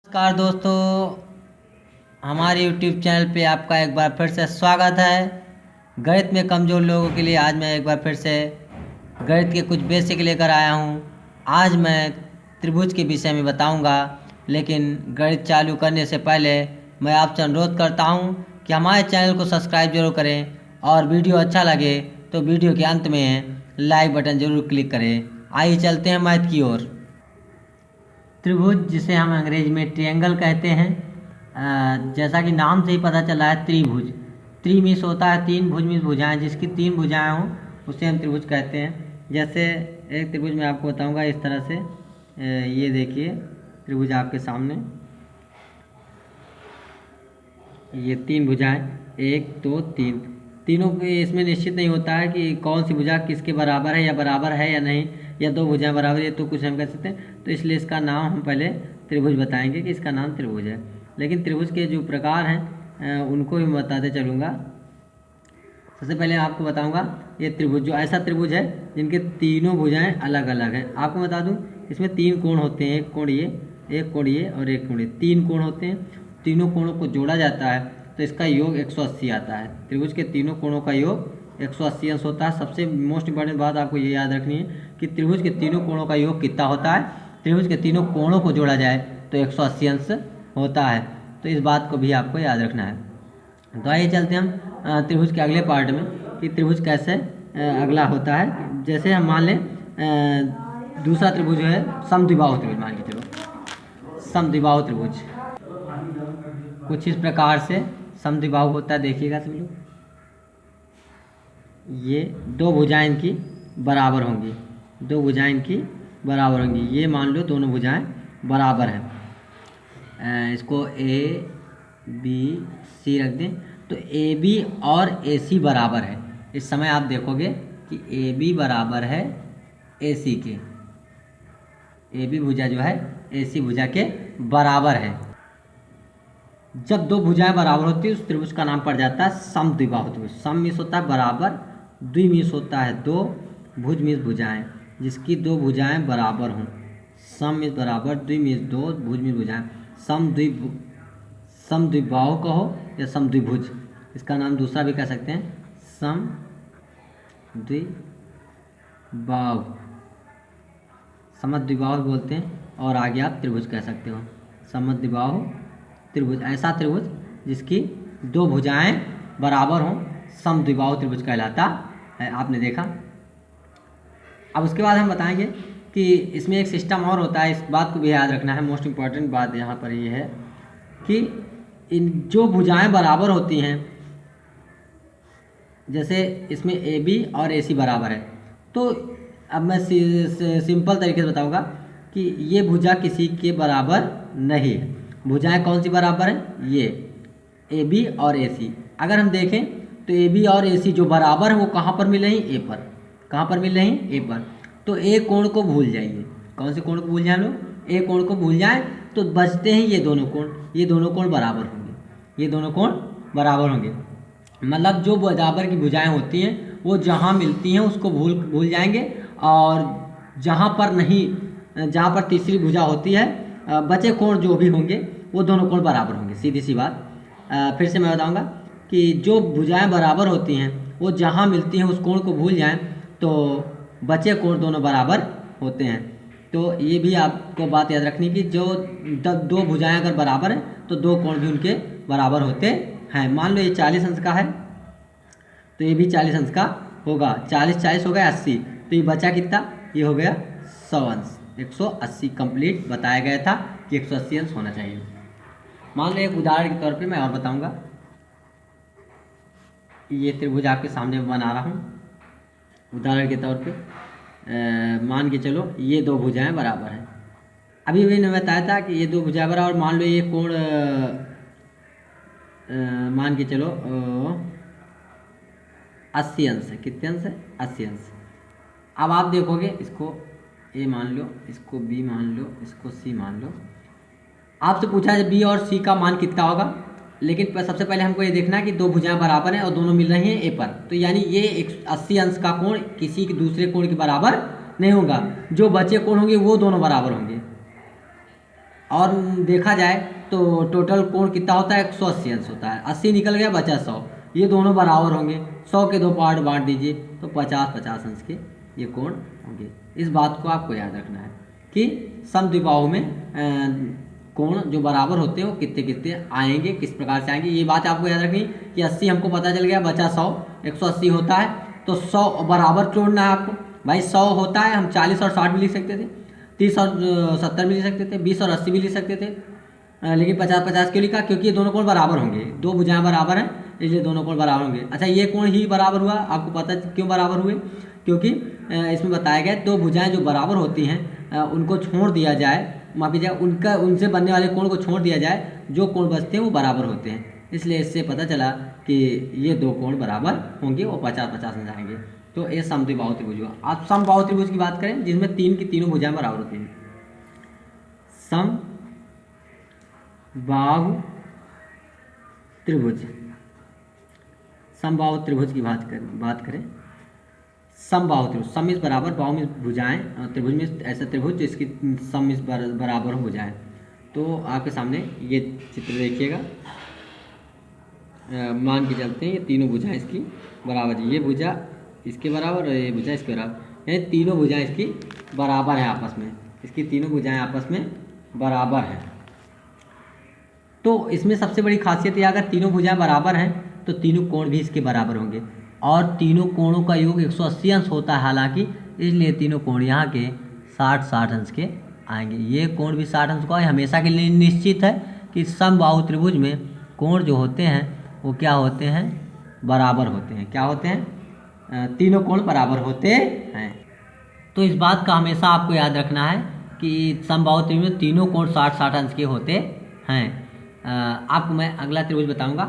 नमस्कार दोस्तों, हमारे YouTube चैनल पे आपका एक बार फिर से स्वागत है। गणित में कमज़ोर लोगों के लिए आज मैं एक बार फिर से गणित के कुछ बेसिक लेकर आया हूँ। आज मैं त्रिभुज के विषय में बताऊँगा, लेकिन गणित चालू करने से पहले मैं आपसे अनुरोध करता हूँ कि हमारे चैनल को सब्सक्राइब जरूर करें और वीडियो अच्छा लगे तो वीडियो के अंत में लाइक बटन ज़रूर क्लिक करें। आइए चलते हैं मैथ की ओर। त्रिभुज, जिसे हम अंग्रेजी में ट्रायंगल कहते हैं, जैसा कि नाम से ही पता चला है त्रिभुज। त्रि मीन्स होता है तीन, भुज मीन्स भुजाएं, जिसकी तीन भुजाएं हों उसे हम त्रिभुज कहते हैं। जैसे एक त्रिभुज मैं आपको बताऊंगा इस तरह से। ये देखिए त्रिभुज आपके सामने, ये तीन भुजाएं, एक दो तीन, तीनों के इसमें निश्चित नहीं होता है कि कौन सी भुजा किसके बराबर है, या बराबर है या नहीं, या दो भुजाएं बराबर है तो कुछ हम कह सकते हैं। तो इसलिए इसका नाम हम पहले त्रिभुज बताएंगे कि इसका नाम त्रिभुज है। लेकिन त्रिभुज के जो प्रकार हैं उनको भी मैं बताते चलूँगा। सबसे पहले आपको बताऊंगा ये त्रिभुज, जो ऐसा त्रिभुज है जिनके तीनों भुजाएं अलग अलग हैं। आपको बता दूं इसमें तीन कोण होते हैं, एक कोण ये, एक कोण ये और एक कोण ये, तीन कोण होते हैं। तीनों कोणों को जोड़ा जाता है तो इसका योग 180 आता है। त्रिभुज के तीनों कोणों का योग 180 अंश होता है। सबसे मोस्ट इंपॉर्टेंट बात आपको ये याद रखनी है कि त्रिभुज के तीनों कोणों का योग कितना होता है। त्रिभुज के तीनों कोणों को जोड़ा जाए तो 180 अंश होता है। तो इस बात को भी आपको याद रखना है। तो आइए चलते हम त्रिभुज के अगले पार्ट में कि त्रिभुज कैसे अगला होता है। जैसे हम मान लें दूसरा त्रिभुज जो है समद्विबाहु त्रिभुज, मान के चलो समद्विबाहु त्रिभुज कुछ इस प्रकार से समद्विबाहु होता है। देखिएगा सब लोग, ये दो भुजाएं इनकी बराबर होंगी, दो भुजाएं इनकी बराबर होंगी। ये मान लो दोनों भुजाएं बराबर हैं। इसको ए बी सी रख दें तो ए बी और ए सी बराबर है। इस समय आप देखोगे कि ए बी बराबर है ए सी के, ए बी भुजा जो है ए सी भुजा के बराबर है। जब दो भुजाएं बराबर होती है उस त्रिभुज का नाम पड़ जाता है समद्विबाहु त्रिभुज। सम मीन्स होता है बराबर, द्वि मीन्स होता है दो, भुज मीन्स भुजाएं, जिसकी दो भुजाएं बराबर हों। सम मीन्स बराबर, द्वि मीन्स दो, भुज मीन्स भुजाएं। समद्विबाहु कहो या समद्विभुज, इसका नाम दूसरा भी कह सकते हैं समद्विबाहु, समद्विबाहु बोलते हैं। और आगे आप त्रिभुज कह सकते हो, समद्विबाहु त्रिभुज। ऐसा त्रिभुज जिसकी दो भुजाएं बराबर हों समद्विबाहु त्रिभुज कहलाता है। आपने देखा। अब उसके बाद हम बताएंगे कि इसमें एक सिस्टम और होता है, इस बात को भी याद रखना है। मोस्ट इम्पॉर्टेंट बात यहाँ पर ये है कि इन जो भुजाएं बराबर होती हैं, जैसे इसमें ए बी और ए सी बराबर है, तो अब मैं सिंपल तरीके से बताऊंगा कि ये भुजा किसी के बराबर नहीं है। भुजाएं कौन सी बराबर हैं? ये ए बी और ए सी। अगर हम देखें तो ए बी और ए सी जो बराबर है वो कहाँ पर मिल रही हैं? ए पर। कहाँ पर मिल रही हैं? ए पर। तो ए कोण को भूल जाइए। कौन से कोण को भूल जाए लोग? ए कोण को भूल जाएं तो बचते हैं ये दोनों कोण। ये दोनों कोण बराबर होंगे, ये दोनों कोण बराबर होंगे। मतलब जो बराबर की भुजाएं होती हैं वो जहाँ मिलती हैं उसको भूल जाएंगे, और जहाँ पर नहीं, जहाँ पर तीसरी भुजा होती है, बचे कोण जो भी होंगे वो दोनों कोण बराबर होंगे। सीधी सी बात। फिर से मैं बताऊंगा कि जो भुजाएं बराबर होती हैं वो जहाँ मिलती हैं उस कोण को भूल जाएं तो बचे कोण दोनों बराबर होते हैं। तो ये भी आपको बात याद रखनी कि जो दो भुजाएं अगर बराबर हैं तो दो कोण भी उनके बराबर होते हैं। मान लो ये 40 अंश का है तो ये भी 40 अंश का होगा। 40 हो गया 80, तो ये बचा कितना? ये हो गया 100 अंश। 180 कंप्लीट बताया गया था कि 180 अंश होना चाहिए। मान लो एक उदाहरण के तौर पे मैं और बताऊंगा। ये त्रिभुज आपके सामने बना रहा हूँ उदाहरण के तौर पे। मान के चलो ये दो भुजाएं बराबर हैं। अभी मैंने बताया था कि ये दो भुजाएं बराबर, मान लो ये कोण मान के चलो 80 अंश है। कितने अंश है? 80 अंश। अब आप देखोगे इसको ए मान लो, इसको बी मान लो, इसको सी मान लो। आपसे पूछा है बी और सी का मान कितना होगा, लेकिन सबसे पहले हमको ये देखना है कि दो भुजाएं बराबर हैं और दोनों मिल रही हैं ए पर। तो यानी ये 80 अंश का कोण किसी के दूसरे कोण के बराबर नहीं होगा। जो बचे कोण होंगे वो दोनों बराबर होंगे। और देखा जाए तो टोटल कोण कितना होता है, 180 अंश होता है। 80 निकल गया, बचा 100, ये दोनों बराबर होंगे। 100 के 2 पार्ट बांट दीजिए तो 50-50 अंश के ये कोण होंगे। इस बात को आपको याद रखना है कि समद्विबाहु में कोण जो बराबर होते हैं वो कितने कितने आएंगे, किस प्रकार से आएंगे, ये बात आपको याद रखनी कि 80 हमको पता चल गया, बचा 100, 180 होता है तो 100 बराबर जोड़ना है आपको। भाई 100 होता है, हम 40 और 60 भी लिख सकते थे, 30 और 70 भी लिख सकते थे, 20 और 80 भी लिख सकते थे, लेकिन 50-50 क्यों लिखा, क्योंकि ये दोनों कोण बराबर होंगे, दो भुजाएं बराबर हैं इसलिए दोनों कोण बराबर होंगे। अच्छा, ये कोण ही बराबर हुआ, आपको पता क्यों बराबर हुए, क्योंकि इसमें बताया गया दो भुजाएं जो बराबर होती हैं उनको छोड़ दिया जाए, माफ कीजिए, उनसे बनने वाले कोण को छोड़ दिया जाए, जो कोण बचते हैं वो बराबर होते हैं। इसलिए इससे पता चला कि ये दो कोण बराबर होंगे और 50-50 में जाएंगे। तो ये समद्विबाहु त्रिभुज हुआ। आप समबाहु त्रिभुज की बात करें जिसमें तीनों भुजाएं बराबर होती हैं। समबाहु त्रिभुज, समबाहु त्रिभुज की बात करें, समबाहु त्रिभुज, सम इस बराबर, बाहु में भुजाएं, त्रिभुज में ऐसा त्रिभुज जिसकी सम इस बराबर हो भुजाएं। तो आपके सामने ये चित्र देखिएगा, मान के चलते हैं ये तीनों भुजाएं इसकी बराबर, ये भुजा इसके बराबर और ये भुजा इसके बराबर, ये तीनों भुजाएं इसकी बराबर है आपस में, इसकी तीनों भुजाएं आपस में बराबर हैं। तो इसमें सबसे बड़ी खासियत ये, अगर तीनों भुजाएं बराबर हैं तो तीनों कोण भी इसके बराबर होंगे और तीनों कोणों का योग 180 अंश होता है हालांकि, इसलिए तीनों कोण यहाँ के 60-60 अंश के आएंगे। ये कोण भी 60 अंश का है। हमेशा के लिए निश्चित है कि समबाहु त्रिभुज में कोण जो होते हैं वो क्या होते हैं, बराबर होते हैं। क्या होते हैं, तीनों कोण बराबर होते हैं। तो इस बात का हमेशा आपको याद रखना है कि समबाहु त्रिभुज में तीनों कोण 60-60 अंश के होते हैं। आपको मैं अगला त्रिभुज बताऊंगा,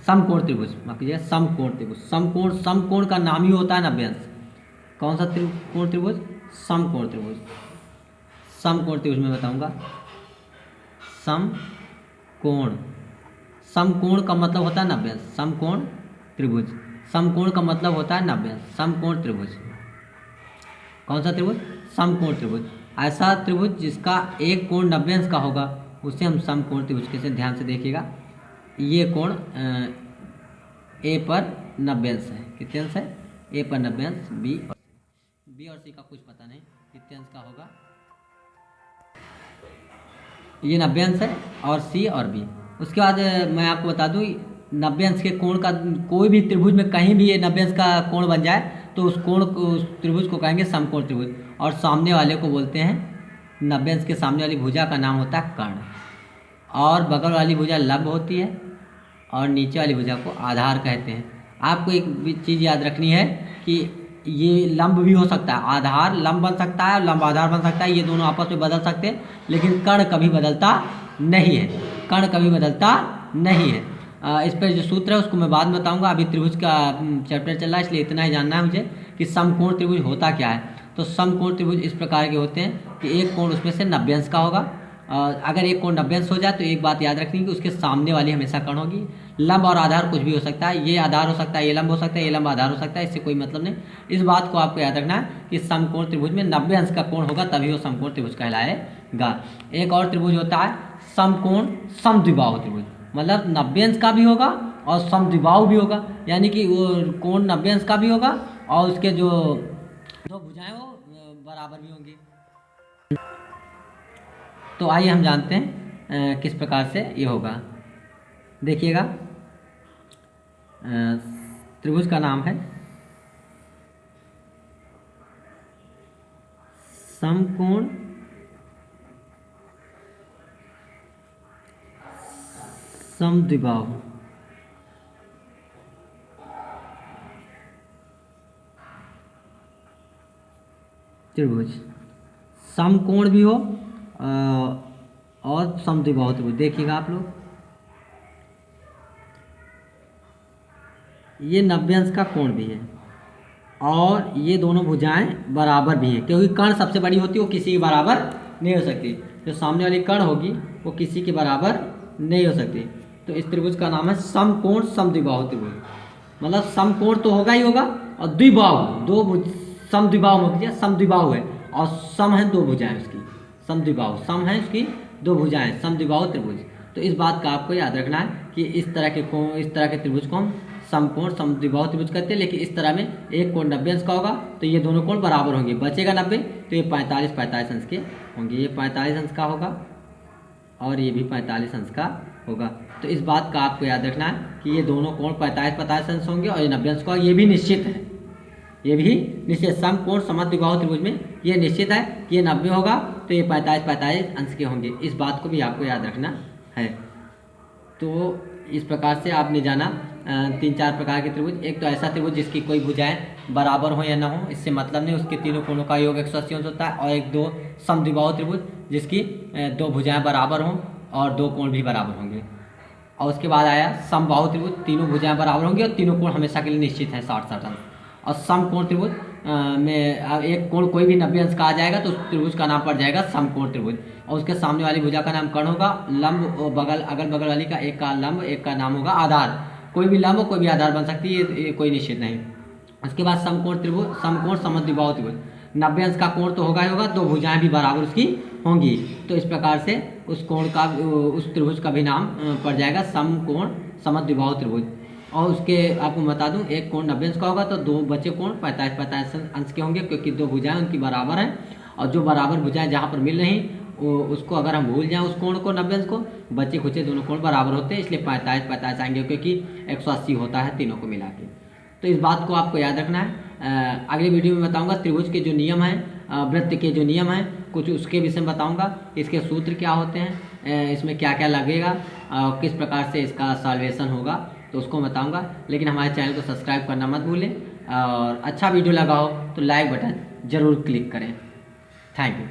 समकोण त्रिभुज, माफ कीजिएगा, समकोण त्रिभुज। समकोण का नाम ही होता है 90 अंश। कौन सा कोण त्रिभुज, समकोण त्रिभुज। समकोण त्रिभुज में बताऊंगा, समकोण का मतलब होता है 90 अंश, समकोण त्रिभुज। समकोण का मतलब होता है 90 अंश, समकोण त्रिभुज। कौन सा त्रिभुज, समकोण त्रिभुज। ऐसा त्रिभुज जिसका एक कोण 90 अंश का होगा उसे हम समकोण त्रिभुज कहते हैं। ध्यान से देखिएगा, ये कोण ए पर 90 अंश है। कितने अंश है, ए पर 90 अंश, बी और सी का कुछ पता नहीं कितने अंश का होगा, ये 90 अंश है, और सी और बी। उसके बाद मैं आपको बता दूं 90 अंश के कोण का कोई भी त्रिभुज में कहीं भी ये 90 अंश का कोण बन जाए तो उस त्रिभुज को कहेंगे समकोण त्रिभुज। और सामने वाले को बोलते हैं, 90 अंश के सामने वाली भुजा का नाम होता है कर्ण, और बगल वाली भुजा लंब होती है और नीचे वाली भुजा को आधार कहते हैं। आपको एक चीज़ याद रखनी है कि ये लंब भी हो सकता है, आधार लंब बन सकता है, लंब आधार बन सकता है, ये दोनों आपस में बदल सकते हैं, लेकिन कर्ण कभी बदलता नहीं है, कर्ण कभी बदलता नहीं है। इस पर जो सूत्र है उसको मैं बाद में बताऊंगा, अभी त्रिभुज का चैप्टर चल रहा है इसलिए इतना ही जानना है मुझे कि समकोण त्रिभुज होता क्या है। तो समकोण त्रिभुज इस प्रकार के होते हैं कि एक कोण उसमें से 90 अंश का होगा। अगर एक कोण 90 अंश हो जाए तो एक बात याद रखनी कि उसके सामने वाली हमेशा कर्ण होगी। लंब और आधार कुछ भी हो सकता है, ये आधार हो सकता है, ये लंब हो सकता है, ये लंब आधार हो सकता है, इससे कोई मतलब नहीं। इस बात को आपको याद रखना है कि समकोण त्रिभुज में 90 अंश का कोण होगा तभी वो समकोण त्रिभुज कहलाएगा। एक और त्रिभुज होता है समकोण समद्विबाहु त्रिभुज, मतलब 90 अंश का भी होगा और समद्विबाहु भी होगा, यानी कि वो कोण 90 अंश का भी होगा और उसके जो दो भुजाएं वो बराबर भी होंगी। तो आइए हम जानते हैं किस प्रकार से ये होगा। देखिएगा, त्रिभुज का नाम है समकोण समद्विबाहु। त्रिभुज समकोण भी हो और समद्विबाहु त्रिभुज। देखिएगा आप लोग, ये 90 अंश का कोण भी है और ये दोनों भुजाएं बराबर भी हैं, क्योंकि कर्ण सबसे बड़ी होती है, वो किसी के बराबर नहीं हो सकती। जो सामने वाली कर्ण होगी वो किसी के बराबर नहीं हो सकती। तो इस त्रिभुज का नाम है समकोण समद्विबाहु त्रिभुज। मतलब समकोण तो होगा ही होगा और द्विबाहु, दो समद्विबाहु समद्विबाहु है और सम है दो भुजाएं उसकी, समद्विबाहु, सम है उसकी दो भुजाएं, समद्विबाहु त्रिभुज। तो इस बात का आपको याद रखना है कि इस तरह के त्रिभुज को हम समकोण समद्विबाहु त्रिभुज कहते हैं। लेकिन इस तरह में एक कोण 90 अंश का होगा तो ये दोनों कोण बराबर होंगे, बचेगा 90 तो ये 45 अंश के होंगे, ये 45 अंश का होगा और ये भी 45 अंश का होगा। तो इस बात का आपको याद रखना है कि ये दोनों कोण 45 अंश होंगे और ये 90 अंश का, ये भी निश्चित है, ये भी निश्चित, समकोण समद्विबाहु त्रिभुज में ये निश्चित है कि ये 90 होगा तो ये 45 अंश के होंगे। इस बात को भी आपको याद रखना है। तो इस प्रकार से आपने जाना 3-4 प्रकार के त्रिभुज। एक तो ऐसा त्रिभुज जिसकी कोई भुजाएं बराबर हो या ना हो, इससे मतलब नहीं, उसके तीनों कोणों का योग 180 अंश होता है। और एक दो समद्विबाहु त्रिभुज जिसकी दो भुजाएं बराबर हों और दो कोण भी बराबर होंगे। और उसके बाद आया समबाहु त्रिभुज, तीनों भुजाएं बराबर होंगी और तीनों कोण हमेशा के लिए निश्चित है 60-60 अंश। और समकोण त्रिभुज में एक कोण कोई भी 90 अंश का आ जाएगा तो उस त्रिभुज का नाम पड़ जाएगा समकोण त्रिभुज और उसके सामने वाली भुजा का नाम कर्ण होगा। लंब बगल अगल बगल वाली का एक का लंब, एक का नाम होगा आधार। कोई भी लंब कोई भी आधार बन सकती है, ये कोई निश्चित नहीं। उसके बाद समकोण त्रिभुज, समकोण समद्विबाहु त्रिभुज, 90 अंश का कोण तो होगा ही होगा, दो भुजाएं भी बराबर उसकी होंगी। तो इस प्रकार से उस कोण का, उस त्रिभुज का भी नाम पड़ जाएगा समकोण समद्विबाहु त्रिभुज। और उसके आपको बता दूं, एक कोण 90 अंश का होगा तो दो बचे कोण 45 अंश के होंगे, क्योंकि दो भुजाएं उनकी बराबर हैं। और जो बराबर भुजाएं जहाँ पर मिल रही उसको अगर हम भूल जाएं उस कोण को 90 अंश को, बचे खुचे दोनों कोण बराबर होते हैं, इसलिए 45 आएंगे, क्योंकि 180 होता है तीनों को मिला के। तो इस बात को आपको याद रखना है। अगली वीडियो में बताऊंगा त्रिभुज के जो नियम हैं, वृत्त के जो नियम हैं, कुछ उसके विषय में बताऊंगा, इसके सूत्र क्या होते हैं, इसमें क्या क्या लगेगा, किस प्रकार से इसका सॉल्वेशन होगा, तो उसको बताऊंगा। लेकिन हमारे चैनल को सब्सक्राइब करना मत भूलें और अच्छा वीडियो लगा हो तो लाइक बटन ज़रूर क्लिक करें। Thank you.